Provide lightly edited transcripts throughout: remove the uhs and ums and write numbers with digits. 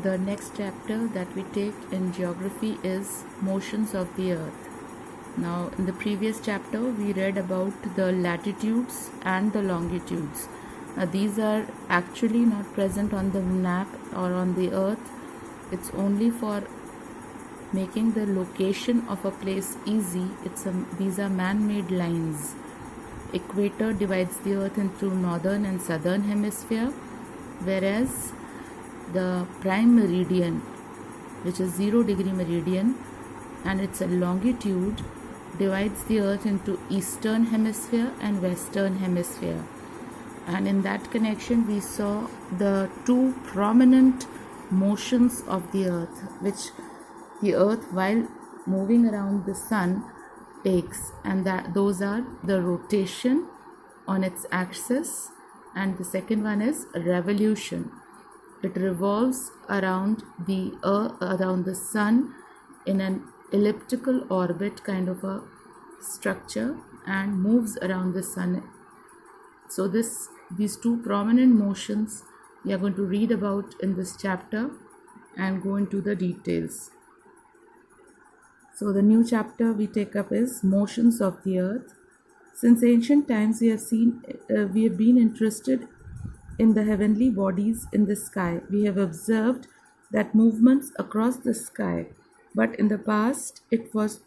The next chapter that we take in geography is motions of the earth. Now, in the previous chapter, we read about the latitudes and the longitudes. Now, these are actually not present on the map or on the earth. It's only for making the location of a place easy. These are man-made lines. Equator divides the earth into northern and southern hemisphere, whereas the prime meridian, which is 0-degree meridian, and it's a longitude, divides the earth into eastern hemisphere and western hemisphere. And in that connection we saw the two prominent motions of the earth, which the earth while moving around the sun takes, and those are the rotation on its axis, and the second one is revolution. It revolves around the sun in an elliptical orbit kind of a structure and moves around the sun. So these two prominent motions we are going to read about in this chapter and go into the details. So the new chapter we take up is motions of the earth. Since ancient times we have been interested in the heavenly bodies in the sky. We have observed that movements across the sky, but in the past it was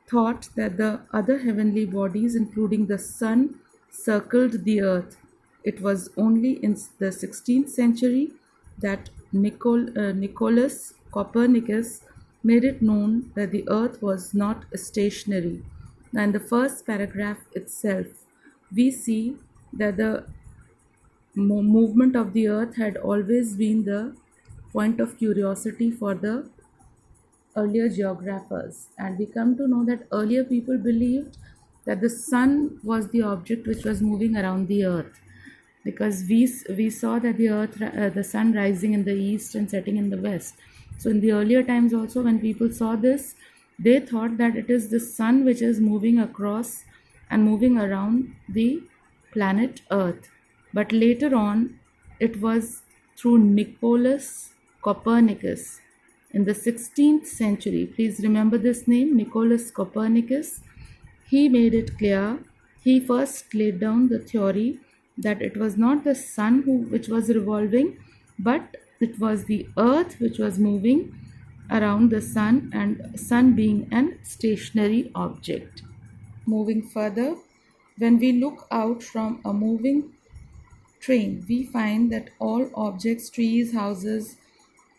thought that the other heavenly bodies, including the sun, circled the earth. It was only in the 16th century that Nicolaus Copernicus made it known that the earth was not stationary. Now, in the first paragraph itself, we see that the movement of the earth had always been the point of curiosity for the earlier geographers, and we come to know that earlier people believed that the sun was the object which was moving around the earth, because we saw that the sun rising in the east and setting in the west. So in the earlier times also, when people saw this, they thought that it is the sun which is moving across and moving around the planet earth. But later on, it was through Nicolaus Copernicus in the 16th century. Please remember this name, Nicolaus Copernicus. He made it clear. He first laid down the theory that it was not the sun which was revolving, but it was the earth which was moving around the sun, and sun being an stationary object. Moving further, when we look out from a moving train, we find that all objects, trees, houses,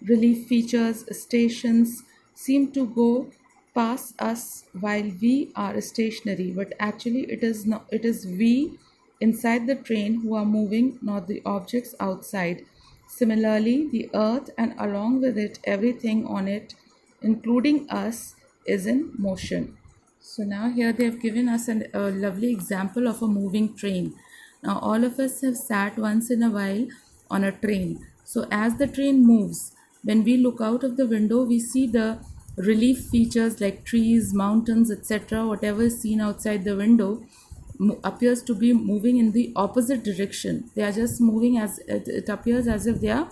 relief features, stations seem to go past us while we are stationary, but actually it is we inside the train who are moving, not the objects outside. Similarly, the earth and along with it everything on it, including us, is in motion. So now here they have given us a lovely example of a moving train. Now all of us have sat once in a while on a train. So as the train moves, when we look out of the window, we see the relief features like trees, mountains, etc. Whatever is seen outside the window appears to be moving in the opposite direction. They are just moving as it appears as if they are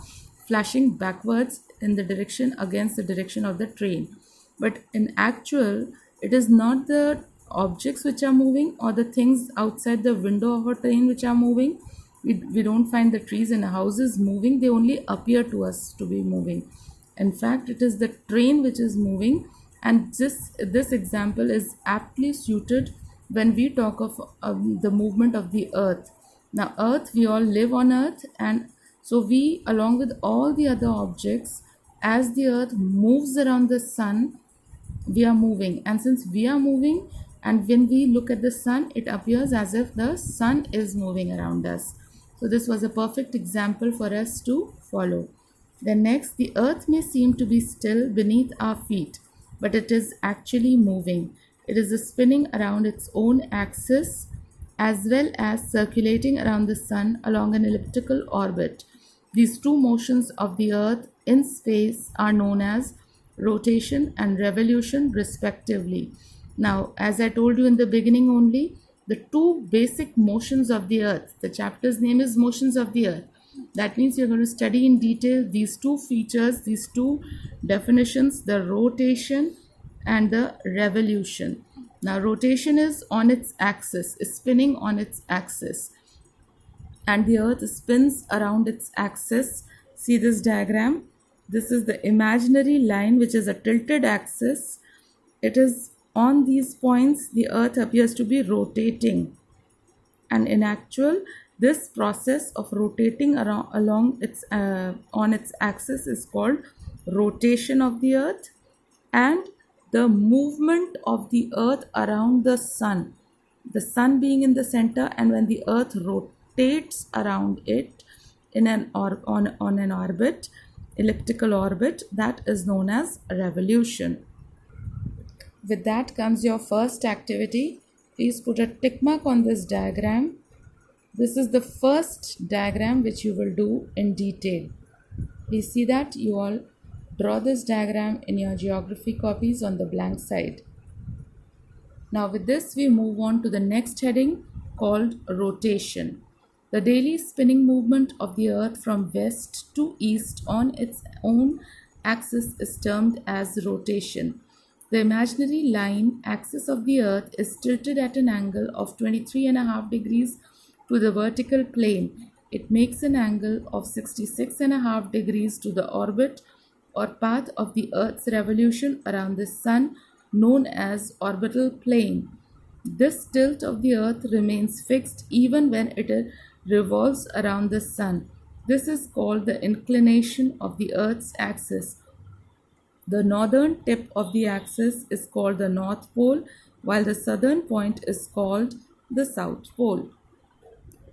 flashing backwards in the direction against the direction of the train. But in actual, it is not the objects which are moving or the things outside the window of a train which are moving. We don't find the trees and houses moving. They only appear to us to be moving. In fact, it is the train which is moving, and this example is aptly suited when we talk of the movement of the earth. Now earth, we all live on earth, and so we, along with all the other objects, as the earth moves around the sun, we are moving. And since we are moving, and when we look at the sun, it appears as if the sun is moving around us. So this was a perfect example for us to follow. Then next, the earth may seem to be still beneath our feet, but it is actually moving. It is spinning around its own axis as well as circulating around the sun along an elliptical orbit. These two motions of the earth in space are known as rotation and revolution respectively. Now, as I told you in the beginning only, the two basic motions of the earth, the chapter's name is Motions of the Earth. That means you're going to study in detail these two features, these two definitions, the rotation and the revolution. Now, rotation is on its axis, is spinning on its axis, and the earth spins around its axis. See this diagram? This is the imaginary line, which is a tilted axis. It is on these points the earth appears to be rotating, and in actual this process of rotating around along its on its axis is called rotation of the earth, and the movement of the earth around the sun being in the center, and when the earth rotates around it in on an orbit, elliptical orbit, that is known as revolution. With that comes your first activity. Please put a tick mark on this diagram. This is the first diagram which you will do in detail. Please see that you all draw this diagram in your geography copies on the blank side. Now with this we move on to the next heading called rotation. The daily spinning movement of the earth from west to east on its own axis is termed as rotation. The imaginary line axis of the earth is tilted at an angle of 23.5 degrees to the vertical plane. It makes an angle of 66.5 degrees to the orbit or path of the earth's revolution around the sun, known as orbital plane. This tilt of the earth remains fixed even when it revolves around the sun. This is called the inclination of the earth's axis. The northern tip of the axis is called the North Pole, while the southern point is called the South Pole.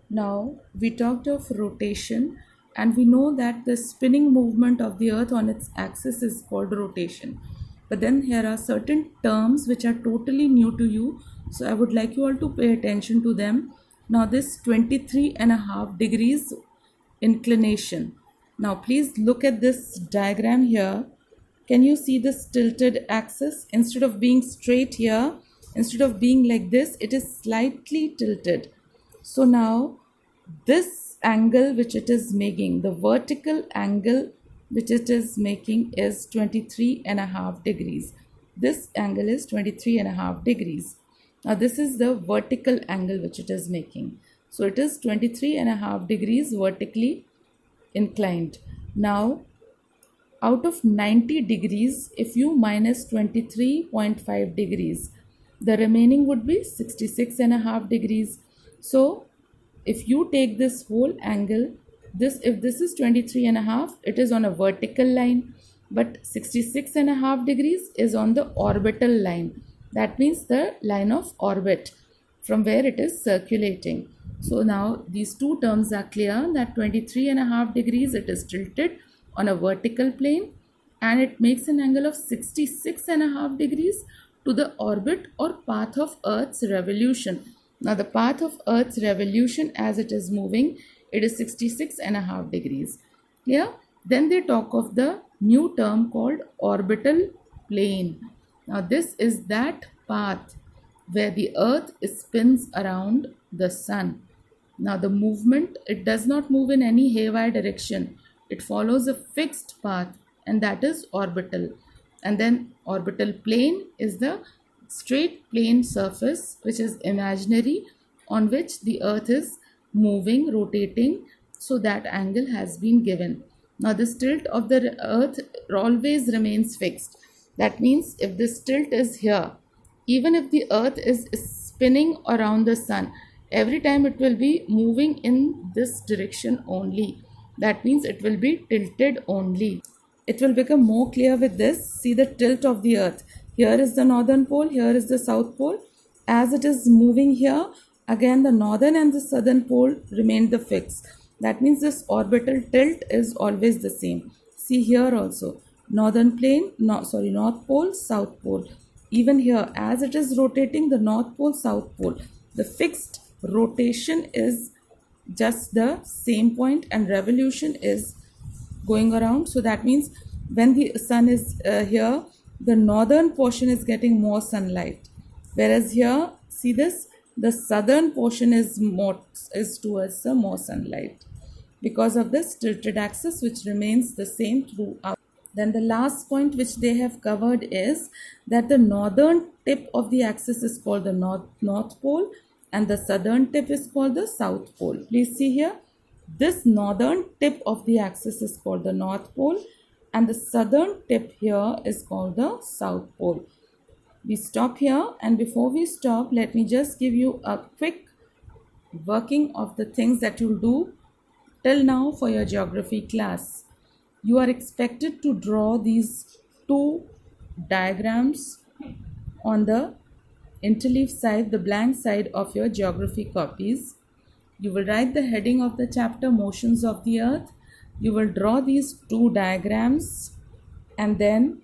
Now, we talked of rotation, and we know that the spinning movement of the earth on its axis is called rotation. But then here are certain terms which are totally new to you, so I would like you all to pay attention to them. Now, this 23.5 degrees inclination. Now, please look at this diagram here. Can you see this tilted axis? Instead of being straight here, instead of being like this, it is slightly tilted. So now this angle which it is making, the vertical angle which it is making is 23.5 degrees. This angle is 23.5 degrees. Now this is the vertical angle which it is making. So it is 23.5 degrees vertically inclined. Now out of 90 degrees, if you minus 23.5 degrees, the remaining would be 66.5 degrees. So if you take this whole angle, if this is 23.5, it is on a vertical line, but 66.5 degrees is on the orbital line. That means the line of orbit from where it is circulating. So now these two terms are clear, that 23.5 degrees it is tilted on a vertical plane, and it makes an angle of 66.5 degrees to the orbit or path of Earth's revolution. Now the path of Earth's revolution as it is moving, it is 66.5 degrees. Clear? Then they talk of the new term called orbital plane. Now this is that path where the Earth spins around the sun. Now the movement, it does not move in any haywire direction. It follows a fixed path, and that is orbital. And then orbital plane is the straight plane surface which is imaginary, on which the earth is moving, rotating, so that angle has been given. Now this tilt of the earth always remains fixed. That means if this tilt is here, even if the earth is spinning around the sun, every time it will be moving in this direction only. That means it will be tilted only. It will become more clear with this. See the tilt of the earth. Here is the northern pole, here is the south pole. As it is moving here, again the northern and the southern pole remain the fix. That means this orbital tilt is always the same. See here also, northern plane, north pole, south pole. Even here, as it is rotating, the north pole, south pole, the fixed rotation is just the same point, and revolution is going around. So that means when the sun is here, the northern portion is getting more sunlight, whereas here, see this, the southern portion is towards the more sunlight. because of this tilted axis which remains the same throughout. Then the last point which they have covered is that the northern tip of the axis is called the North Pole and the southern tip is called the South Pole. Please see here, this northern tip of the axis is called the North Pole and the southern tip here is called the South Pole. We stop here, and before we stop, let me just give you a quick working of the things that you'll do till now for your geography class. You are expected to draw these two diagrams on the interleaf side, the blank side of your geography copies. You will write the heading of the chapter, Motions of the Earth. You will draw these two diagrams and then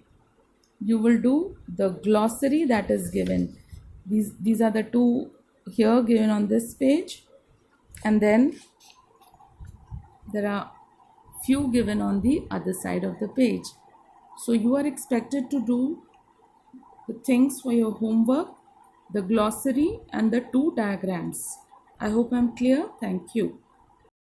you will do the glossary that is given. These are the two here given on this page, and then there are few given on the other side of the page. So you are expected to do the things for your homework, the glossary and the two diagrams. I hope I'm clear. Thank you.